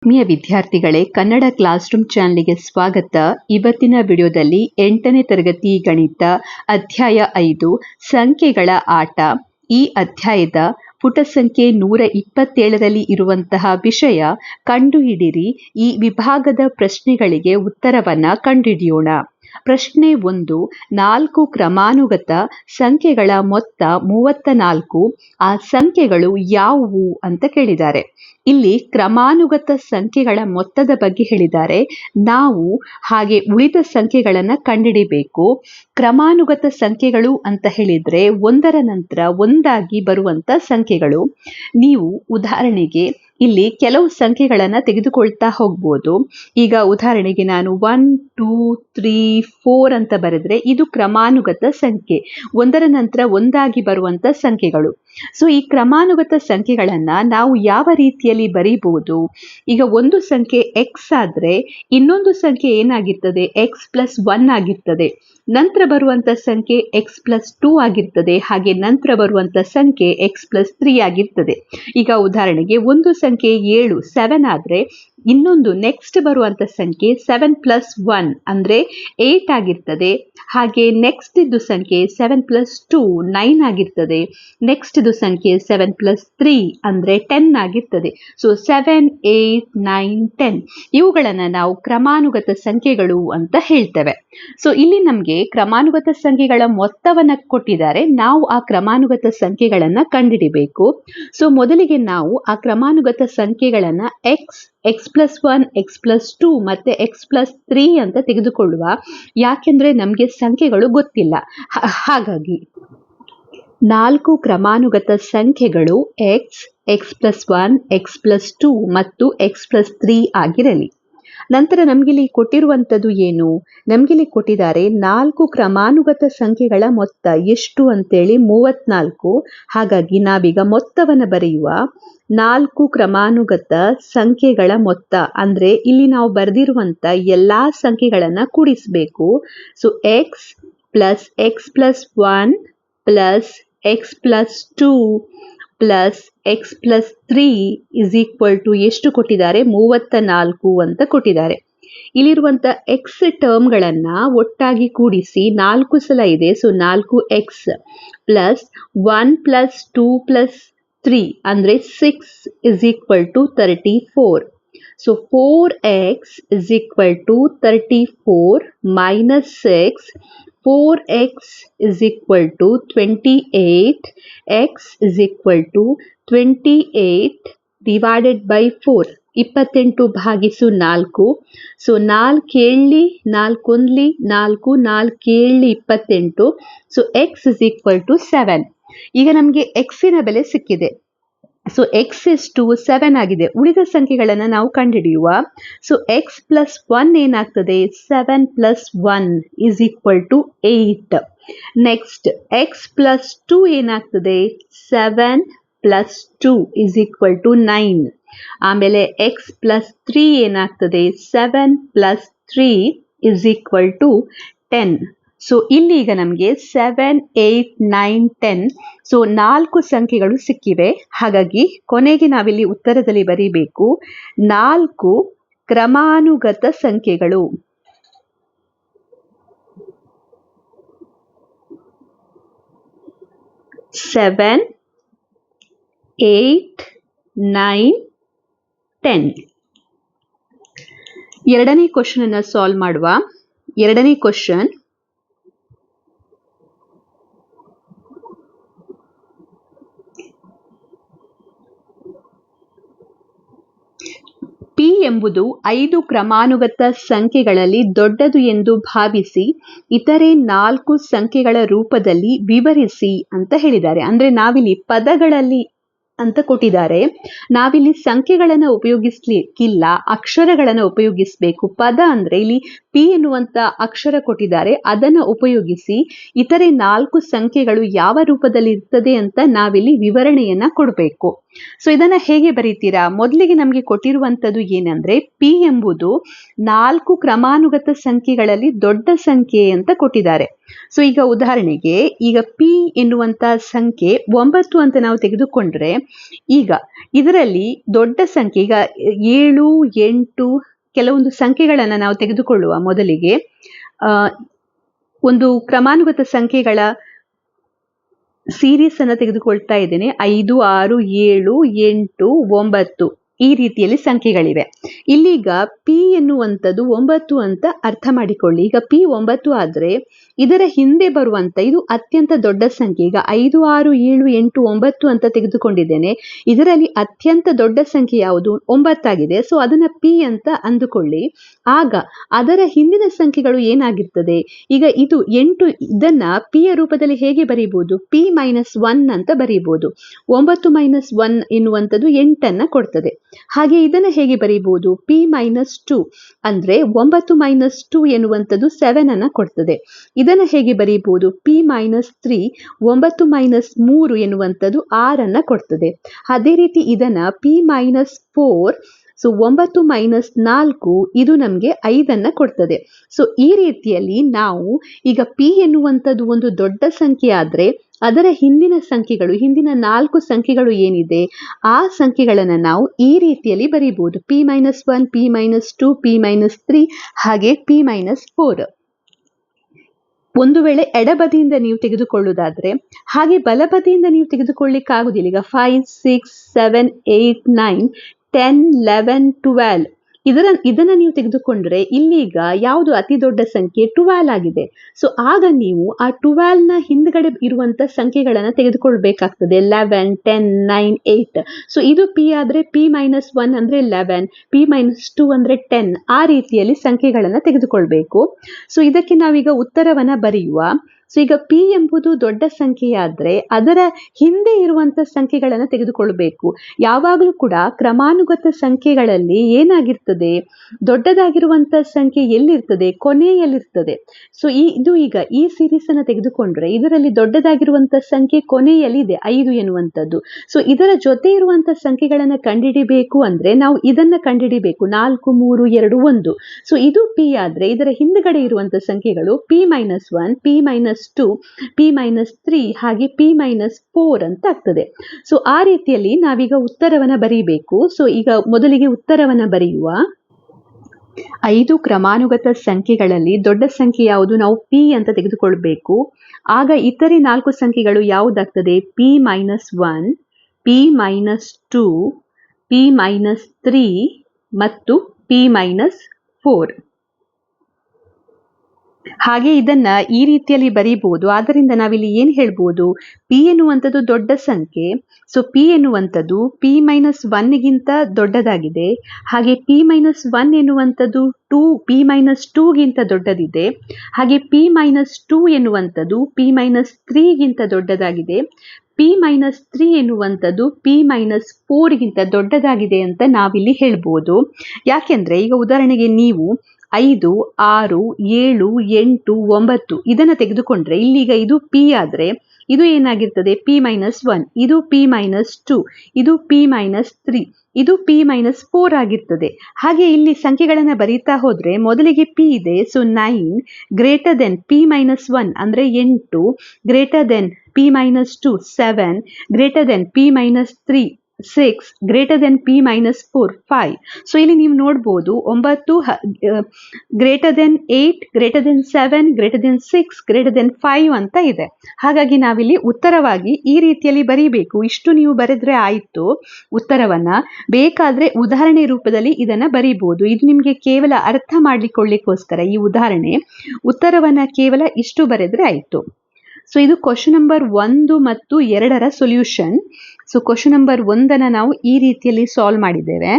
ಆತ್ಮೀಯ ವಿದ್ಯಾರ್ಥಿಗಳೇ, Kannada class room ಚಾನಲ್ಗೆ ಸ್ವಾಗತ. ಇವತ್ತಿನ ವಿಡಿಯೋದಲ್ಲಿ 8ನೇ ತರಗತಿ ಗಣಿತ ಅಧ್ಯಾಯ 5 ಸಂಖ್ಯೆಗಳ ಆಟ. ಈ ಅಧ್ಯಾಯದ ಪುಟ ಸಂಖ್ಯೆ 127ರಲ್ಲಿ ಇರುವಂತಹ ವಿಷಯ ಕಂಡುಹಿಡಿಯಿರಿ. ಈ ವಿಭಾಗದ ಪ್ರಶ್ನೆಗಳಿಗೆ ಉತ್ತರವನ್ನ ಕಂಡುಹಿಡಿಯೋಣ. ಪ್ರಶ್ನೆ 1. 4 ಕ್ರಮಾನುಗತ ಸಂಖ್ಯೆಗಳ ಮೊತ್ತ 34. ಆ ಸಂಖ್ಯೆಗಳು ಯಾವುವು ಅಂತ ಕೇಳಿದ್ದಾರೆ. ಇಲ್ಲಿ ಕ್ರಮಾನುಗತ ಸಂಖ್ಯೆಗಳ ಮೊತ್ತದ ಬಗ್ಗೆ ಹೇಳಿದ್ದಾರೆ. ನಾವು ಹಾಗೆ ಉಳಿದ ಸಂಖ್ಯೆಗಳನ್ನು ಕಂಡುಹಿಡಿಬೇಕು. ಕ್ರಮಾನುಗತ ಸಂಖ್ಯೆಗಳು ಅಂತ ಹೇಳಿದ್ರೆ ಒಂದರ ನಂತರ ಒಂದಾಗಿ ಬರುವಂತ ಸಂಖ್ಯೆಗಳು. ನೀವು ಉದಾಹರಣೆಗೆ ಇಲ್ಲಿ ಕೆಲವು ಸಂಖ್ಯೆಗಳನ್ನು ತೆಗೆದುಕೊಳ್ತಾ ಹೋಗ್ಬೋದು. ಈಗ ಉದಾಹರಣೆಗೆ ನಾನು 1 2 3 4 ಅಂತ ಬರೆದ್ರೆ ಇದು ಕ್ರಮಾನುಗತ ಸಂಖ್ಯೆ, ಒಂದರ ನಂತರ ಒಂದಾಗಿ ಬರುವಂತ ಸಂಖ್ಯೆಗಳು. ಸೊ ಈ ಕ್ರಮಾನುಗತ ಸಂಖ್ಯೆಗಳನ್ನ ನಾವು ಯಾವ ರೀತಿಯಲ್ಲಿ ಬರೀಬಹುದು? ಈಗ ಒಂದು ಸಂಖ್ಯೆ x ಆದ್ರೆ ಇನ್ನೊಂದು ಸಂಖ್ಯೆ ಏನಾಗಿರ್ತದೆ? x+1 ಆಗಿರ್ತದೆ. ನಂತರ ಬರುವಂತ ಸಂಖ್ಯೆ x+2 ಆಗಿರ್ತದೆ. ಹಾಗೆ ನಂತರ ಬರುವಂತ ಸಂಖ್ಯೆ x+3 ಆಗಿರ್ತದೆ. ಈಗ ಉದಾಹರಣೆಗೆ ಒಂದು ಸಂಖ್ಯೆ 7 ಆದ್ರೆ ಇನ್ನೊಂದು ನೆಕ್ಸ್ಟ್ ಬರುವಂತ ಸಂಖ್ಯೆ 7+1 ಅಂದ್ರೆ 8 ಆಗಿರ್ತದೆ. ಹಾಗೆ ನೆಕ್ಸ್ಟ್ ಇದ್ದು ಸಂಖ್ಯೆ 7+2 9 ಆಗಿರ್ತದೆ. ನೆಕ್ಸ್ಟ್ ಇದು ಸಂಖ್ಯೆ 7+3 ಅಂದ್ರೆ 10 ಆಗಿರ್ತದೆ. ಸೊ 7 8 9 10 ಇವುಗಳನ್ನ ನಾವು ಕ್ರಮಾನುಗತ ಸಂಖ್ಯೆಗಳು ಅಂತ ಹೇಳ್ತೇವೆ. ಸೊ ಇಲ್ಲಿ ನಮ್ಗೆ ಕ್ರಮಾನುಗತ ಸಂಖ್ಯೆಗಳ ಮೊತ್ತವನ್ನ ಕೊಟ್ಟಿದ್ದಾರೆ. ನಾವು ಆ ಕ್ರಮಾನುಗತ ಸಂಖ್ಯೆಗಳನ್ನ ಕಂಡುಹಿಡಿಬೇಕು. ಸೊ ಮೊದಲಿಗೆ ನಾವು ಆ ಕ್ರಮಾನುಗತ ಸಂಖ್ಯೆಗಳನ್ನ x+1 x+2 ಮತ್ತೆ x+3 ಅಂತ ತೆಗೆದುಕೊಳ್ಳುವ. ಯಾಕೆಂದ್ರೆ ನಮ್ಗೆ ಸಂಖ್ಯೆಗಳು ಗೊತ್ತಿಲ್ಲ. ಹಾಗಾಗಿ 4 ಕ್ರಮಾನುಗತ ಸಂಖ್ಯೆಗಳು x+1 x+2 ಮತ್ತು x+3 ಆಗಿರಲಿ. ನಂತರ ನಮಗಿಲ್ಲಿ ಕೊಟ್ಟಿರುವಂಥದ್ದು ಏನು? ನಮಗಿಲ್ಲಿ ಕೊಟ್ಟಿದ್ದಾರೆ 4 ಕ್ರಮಾನುಗತ ಸಂಖ್ಯೆಗಳ ಮೊತ್ತ ಎಷ್ಟು ಅಂತೇಳಿ 34. ಹಾಗಾಗಿ ನಾವೀಗ ಮೊತ್ತವನ್ನು ಬರೆಯುವ. 4 ಕ್ರಮಾನುಗತ ಸಂಖ್ಯೆಗಳ ಮೊತ್ತ ಅಂದ್ರೆ ಇಲ್ಲಿ ನಾವು ಬರೆದಿರುವಂತ ಎಲ್ಲಾ ಸಂಖ್ಯೆಗಳನ್ನ ಕೂಡಿಸಬೇಕು. So x plus x+1 plus x+2 plus x+3 is equal to ಎಷ್ಟು ಕೊಟ್ಟಿದ್ದಾರೆ? 34 ಅಂತ ಕೊಟ್ಟಿದ್ದಾರೆ. ಇಲ್ಲಿರುವಂತ x ಟರ್ಮ್ಗಳನ್ನ ಒಟ್ಟಾಗಿ ಕೂಡಿಸಿ 4 ಸಲ ಇದೆ. So 4x plus 1 plus 2 plus 3 ಅಂದ್ರೆ 6 is equal to 34. So 4x is equal to 34 minus 6. 4x is equal to 28. x is equal to 28 divided by 4. 28 ಭಾಗಿಸು 4. So 4 ಏಳ್ಲಿ 4 ಒಂದ್ಲಿ 4 4 ಏಳ್ಲಿ 28. So x is equal to 7. ಈಗ ನಮಗೆ x ನ ಬೆಲೆ ಸಿಕ್ಕಿದೆ. So x ಎಷ್ಟು 7 ಆಗಿದೆ. ಉಳಿದ ಸಂಖ್ಯೆಗಳನ್ನು ನಾವು ಕಂಡುಹಿಡಿಯುವ. ಸೊ x+1 ಏನಾಗ್ತದೆ? 7+1 is equal to 8. Next x+2 ಏನಾಗ್ತದೆ? 7+2 ಇಸ್ ಈಕ್ವಲ್ ಟು 9. ಆಮೇಲೆ x+3 ಏನಾಗ್ತದೆ? 7+3 ಇಸ್ ಈಕ್ವಲ್ ಟು 10. ಸೊ ಇಲ್ಲಿ ಈಗ ನಮಗೆ 7 8 9 10. ಸೊ 4 ಸಂಖ್ಯೆಗಳು ಸಿಕ್ಕಿವೆ. ಹಾಗಾಗಿ ಕೊನೆಗೆ ನಾವಿಲ್ಲಿ ಉತ್ತರದಲ್ಲಿ ಬರೀಬೇಕು 4 ಕ್ರಮಾನುಗತ ಸಂಖ್ಯೆಗಳು. Seven, 8, 9, 10. ಎರಡನೇ ಕ್ವಶನ್ ಅನ್ನು ಸಾಲ್ವ್ ಮಾಡುವ. ಎರಡನೇ ಕ್ವಶನ್, P ಎಂಬುದು 5 ಕ್ರಮಾನುಗತ ಸಂಖ್ಯೆಗಳಲ್ಲಿ ದೊಡ್ಡದು ಎಂದು ಭಾವಿಸಿ ಇತರೆ 4 ಸಂಖ್ಯೆಗಳ ರೂಪದಲ್ಲಿ ವಿವರಿಸಿ ಅಂತ ಹೇಳಿದ್ದಾರೆ. ಅಂದ್ರೆ ನಾವಿಲ್ಲಿ ಪದಗಳಲ್ಲಿ ಅಂತ ಕೊಟ್ಟಿದ್ದಾರೆ. ನಾವಿಲ್ಲಿ ಸಂಖ್ಯೆಗಳನ್ನು ಉಪಯೋಗಿಸ್ಲಿಕ್ಕಿಲ್ಲ, ಅಕ್ಷರಗಳನ್ನು ಉಪಯೋಗಿಸಬೇಕು. ಪದ ಅಂದ್ರೆ ಇಲ್ಲಿ P ಎನ್ನುವಂತ ಅಕ್ಷರ ಕೊಟ್ಟಿದ್ದಾರೆ, ಅದನ್ನು ಉಪಯೋಗಿಸಿ ಇತರೆ 4 ಸಂಖ್ಯೆಗಳು ಯಾವ ರೂಪದಲ್ಲಿ ಇರ್ತದೆ ಅಂತ ನಾವಿಲ್ಲಿ ವಿವರಣೆಯನ್ನ ಕೊಡಬೇಕು. ಸೊ ಇದನ್ನ ಹೇಗೆ ಬರೀತೀರಾ? ಮೊದಲಿಗೆ ನಮಗೆ ಕೊಟ್ಟಿರುವಂಥದ್ದು ಏನಂದ್ರೆ ಪಿ ಎಂಬುದು 4 ಕ್ರಮಾನುಗತ ಸಂಖ್ಯೆಗಳಲ್ಲಿ ದೊಡ್ಡ ಸಂಖ್ಯೆ ಅಂತ ಕೊಟ್ಟಿದ್ದಾರೆ. ಸೊ ಈಗ ಉದಾಹರಣೆಗೆ ಈಗ ಪಿ ಎನ್ನುವಂತ ಸಂಖ್ಯೆ 9 ಅಂತ ನಾವು ತೆಗೆದುಕೊಂಡ್ರೆ, ಈಗ ಇದರಲ್ಲಿ ದೊಡ್ಡ ಸಂಖ್ಯೆ ಈಗ 7, 8 ಕೆಲವೊಂದು ಸಂಖ್ಯೆಗಳನ್ನ ನಾವು ತೆಗೆದುಕೊಳ್ಳುವ. ಮೊದಲಿಗೆ ಒಂದು ಕ್ರಮಾನುಗತ ಸಂಖ್ಯೆಗಳ ಸೀರೀಸ್ ಅನ್ನ ತೆಗೆದುಕೊಳ್ತಾ ಇದ್ದೇನೆ. 5, 6, 7, 8, 9 ಈ ರೀತಿಯಲ್ಲಿ ಸಂಖ್ಯೆಗಳಿವೆ. ಇಲ್ಲೀಗ ಪಿ ಎನ್ನುವಂಥದ್ದು 9 ಅಂತ ಅರ್ಥ ಮಾಡಿಕೊಳ್ಳಿ. ಈಗ ಪಿ 9 ಆದ್ರೆ ಇದರ ಹಿಂದೆ ಬರುವಂತ ಇದು ಅತ್ಯಂತ ದೊಡ್ಡ ಸಂಖ್ಯೆ. ಈಗ 5, 6, 7, 8, 9 ಅಂತ ತೆಗೆದುಕೊಂಡಿದ್ದೇನೆ. ಇದರಲ್ಲಿ ಅತ್ಯಂತ ದೊಡ್ಡ ಸಂಖ್ಯೆ ಯಾವುದು? 9 ಆಗಿದೆ. ಸೊ ಅದನ್ನ ಪಿ ಅಂತ ಅಂದುಕೊಳ್ಳಿ. ಆಗ ಅದರ ಹಿಂದಿನ ಸಂಖ್ಯೆಗಳು ಏನಾಗಿರ್ತದೆ? ಈಗ ಇದು 8, ಇದನ್ನ ಪಿ ಯ ರೂಪದಲ್ಲಿ ಹೇಗೆ ಬರೀಬಹುದು? ಪಿ -1 ಅಂತ ಬರೀಬಹುದು. 9 - 1 ಎನ್ನುವಂಥದ್ದು 8 ಕೊಡ್ತದೆ. ಹಾಗೆ ಇದನ್ನ ಹೇಗೆ ಬರೀಬಹುದು? ಪಿ -2 ಅಂದ್ರೆ 9 - 2 ಎನ್ನುವಂಥದ್ದು 7 ಕೊಡ್ತದೆ. ಇದನ್ನ ಹೇಗೆ ಬರೀಬಹುದು? ಪಿ -3 9 - 3 ಎನ್ನುವಂಥದ್ದು 6 ಕೊಡ್ತದೆ. ಅದೇ ರೀತಿ ಇದನ್ನ ಪಿ -4 ಸೊ 9 - 4 ಇದು ನಮಗೆ 5 ಕೊಡ್ತದೆ. ಸೊ ಈ ರೀತಿಯಲ್ಲಿ ನಾವು ಈಗ ಪಿ ಎನ್ನುವಂಥದ್ದು ಒಂದು ದೊಡ್ಡ ಸಂಖ್ಯೆ ಆದ್ರೆ ಅದರ ಹಿಂದಿನ ಸಂಖ್ಯೆಗಳು, ಹಿಂದಿನ 4 ಸಂಖ್ಯೆಗಳು ಏನಿದೆ ಆ ಸಂಖ್ಯೆಗಳನ್ನ ನಾವು ಈ ರೀತಿಯಲ್ಲಿ ಬರೀಬಹುದು. ಪಿ -1, ಪಿ -2, ಪಿ -3 ಹಾಗೆ ಪಿ -4. ಒಂದು ವೇಳೆ ಎಡಬದಿಯಿಂದ ನೀವು ತೆಗೆದುಕೊಳ್ಳುವುದಾದ್ರೆ, ಹಾಗೆ ಬಲಬದಿಯಿಂದ ನೀವು ತೆಗೆದುಕೊಳ್ಳಿಕ್ಕಾಗುದಿಲ್ಲ. ಈಗ 5, 6, 7, 8, 9, 10, 11, 12 ಇದನ್ನ ನೀವು ತೆಗೆದುಕೊಂಡ್ರೆ ಇಲ್ಲೀಗ ಯಾವುದು ಅತಿ ದೊಡ್ಡ ಸಂಖ್ಯೆ? 12 ಆಗಿದೆ. ಸೊ ಆಗ ನೀವು ಆ 12ನ ಹಿಂದ್ಗಡೆ ಇರುವಂತ ಸಂಖ್ಯೆಗಳನ್ನ ತೆಗೆದುಕೊಳ್ಬೇಕಾಗ್ತದೆ. 11, 10, 9, 8. ಸೊ ಇದು ಪಿ ಆದ್ರೆ ಪಿ -1 ಅಂದ್ರೆ 11, ಪಿ -2 ಅಂದ್ರೆ 10 ಆ ರೀತಿಯಲ್ಲಿ ಸಂಖ್ಯೆಗಳನ್ನ ತೆಗೆದುಕೊಳ್ಬೇಕು. ಸೊ ಇದಕ್ಕೆ ನಾವೀಗ ಉತ್ತರವನ್ನ ಬರೆಯುವ. ಸೊ ಈಗ ಪಿ ಎಂಬುದು ದೊಡ್ಡ ಸಂಖ್ಯೆಯಾದ್ರೆ ಅದರ ಹಿಂದೆ ಇರುವಂತ ಸಂಖ್ಯೆಗಳನ್ನ ತೆಗೆದುಕೊಳ್ಬೇಕು. ಯಾವಾಗಲೂ ಕೂಡ ಕ್ರಮಾನುಗತ ಸಂಖ್ಯೆಗಳಲ್ಲಿ ಏನಾಗಿರ್ತದೆ? ದೊಡ್ಡದಾಗಿರುವಂತ ಸಂಖ್ಯೆ ಎಲ್ಲಿರ್ತದೆ? ಕೊನೆಯಲ್ಲಿರ್ತದೆ. ಸೊ ಇದು ಈಗ ಈ ಸೀರೀಸ್ ಅನ್ನ ತೆಗೆದುಕೊಂಡ್ರೆ ಇದರಲ್ಲಿ ದೊಡ್ಡದಾಗಿರುವಂತ ಸಂಖ್ಯೆ ಕೊನೆಯಲ್ಲಿದೆ 5 ಎನ್ನುವಂಥದ್ದು. ಸೊ ಇದರ ಜೊತೆ ಇರುವಂತ ಸಂಖ್ಯೆಗಳನ್ನ ಕಂಡುಹಿಡಿಬೇಕು ಅಂದ್ರೆ ನಾವು ಇದನ್ನ ಕಂಡುಹಿಡಿಬೇಕು. 4, 3, 2, 1. ಸೊ ಇದು ಪಿ ಆದ್ರೆ ಇದರ ಹಿಂದ್ಗಡೆ ಇರುವಂತ ಸಂಖ್ಯೆಗಳು ಪಿ -1, ಪಿ -2, ಪಿ -3 ಹಾಗೆ ಪಿ -4 ಅಂತ ಆಗ್ತದೆ. ಸೊ ಆ ರೀತಿಯಲ್ಲಿ ನಾವೀಗ ಉತ್ತರವನ್ನ ಬರೀಬೇಕು. ಸೊ ಈಗ ಮೊದಲಿಗೆ ಉತ್ತರವನ್ನ ಬರೆಯುವ. 5 ಕ್ರಮಾನುಗತ ಸಂಖ್ಯೆಗಳಲ್ಲಿ ದೊಡ್ಡ ಸಂಖ್ಯೆ ಯಾವುದು? ನಾವು ಪಿ ಅಂತ ತೆಗೆದುಕೊಳ್ಬೇಕು. ಆಗ ಇತರೆ 4 ಸಂಖ್ಯೆಗಳು ಯಾವುದಾಗ್ತದೆ? ಪಿ -1, ಪಿ -2, ಪಿ -3 ಮತ್ತು ಪಿ -4. ಹಾಗೆ ಇದನ್ನ ಈ ರೀತಿಯಲ್ಲಿ ಬರೀಬಹುದು. ಆದ್ದರಿಂದ ನಾವಿಲ್ಲಿ ಏನ್ ಹೇಳ್ಬೋದು? ಪಿ ಎನ್ನುವಂಥದ್ದು ದೊಡ್ಡ ಸಂಖ್ಯೆ. ಸೊ ಪಿ ಎನ್ನುವಂಥದ್ದು ಪಿ -1 ಗಿಂತ ದೊಡ್ಡದಾಗಿದೆ. ಹಾಗೆ ಪಿ -1 ಎನ್ನುವಂಥದ್ದು ಪಿ -2 ಗಿಂತ ದೊಡ್ಡದಿದೆ. ಹಾಗೆ ಪಿ -2 ಎನ್ನುವಂಥದ್ದು ಪಿ -3 ಗಿಂತ ದೊಡ್ಡದಾಗಿದೆ. ಪಿ -3 ಎನ್ನುವಂಥದ್ದು ಪಿ -4 ಗಿಂತ ದೊಡ್ಡದಾಗಿದೆ ಅಂತ ನಾವಿಲ್ಲಿ ಹೇಳ್ಬೋದು. ಯಾಕೆಂದ್ರೆ ಈಗ ಉದಾಹರಣೆಗೆ ನೀವು 5, 6, 7, 8, 9 ಇದನ್ನ ತೆಗೆದುಕೊಂಡ್ರೆ ಇಲ್ಲೀಗ ಇದು ಪಿ ಆದ್ರೆ ಇದು ಏನಾಗಿರ್ತದೆ? ಪಿ -1, ಇದು ಪಿ -2, ಇದು ಪಿ -3, ಇದು ಪಿ -4 ಆಗಿರ್ತದೆ. ಹಾಗೆ ಇಲ್ಲಿ ಸಂಖ್ಯೆಗಳನ್ನ ಬರೀತಾ ಹೋದ್ರೆ ಮೊದಲಿಗೆ ಪಿ ಇದೆ. ಸೊ 9 ಗ್ರೇಟರ್ ದೆನ್ ಪಿ -1 ಅಂದ್ರೆ 8, greater than P -2 7, greater than P -3 6, greater than P -4 5. So ಇಲ್ಲಿ ನೀವು ನೋಡ್ಬೋದು 9 greater than 8, greater than 7, greater than 6, greater than 5 ಅಂತ ಇದೆ. ಹಾಗಾಗಿ ನಾವಿಲ್ಲಿ ಉತ್ತರವಾಗಿ ಈ ರೀತಿಯಲ್ಲಿ ಬರೀಬೇಕು. ಇಷ್ಟು ನೀವು ಬರೆದ್ರೆ ಆಯ್ತು ಉತ್ತರವನ್ನ. ಬೇಕಾದ್ರೆ ಉದಾಹರಣೆ ರೂಪದಲ್ಲಿ ಇದನ್ನ ಬರೀಬಹುದು. ಇದು ನಿಮ್ಗೆ ಕೇವಲ ಅರ್ಥ ಮಾಡ್ಲಿಕ್ಕೊಳ್ಳಿಕ್ಕೋಸ್ಕರ ಈ ಉದಾಹರಣೆ. ಉತ್ತರವನ್ನ ಕೇವಲ ಇಷ್ಟು ಬರೆದ್ರೆ ಆಯ್ತು. ಸೊ ಇದು ಕ್ವಶನ್ ನಂಬರ್ 1 ಮತ್ತು 2ರ ಸೊಲ್ಯೂಷನ್. ಸೊ ಕ್ವಶನ್ ನಂಬರ್ 1 ನಾವು ಈ ರೀತಿಯಲ್ಲಿ ಸಾಲ್ವ್ ಮಾಡಿದ್ದೇವೆ.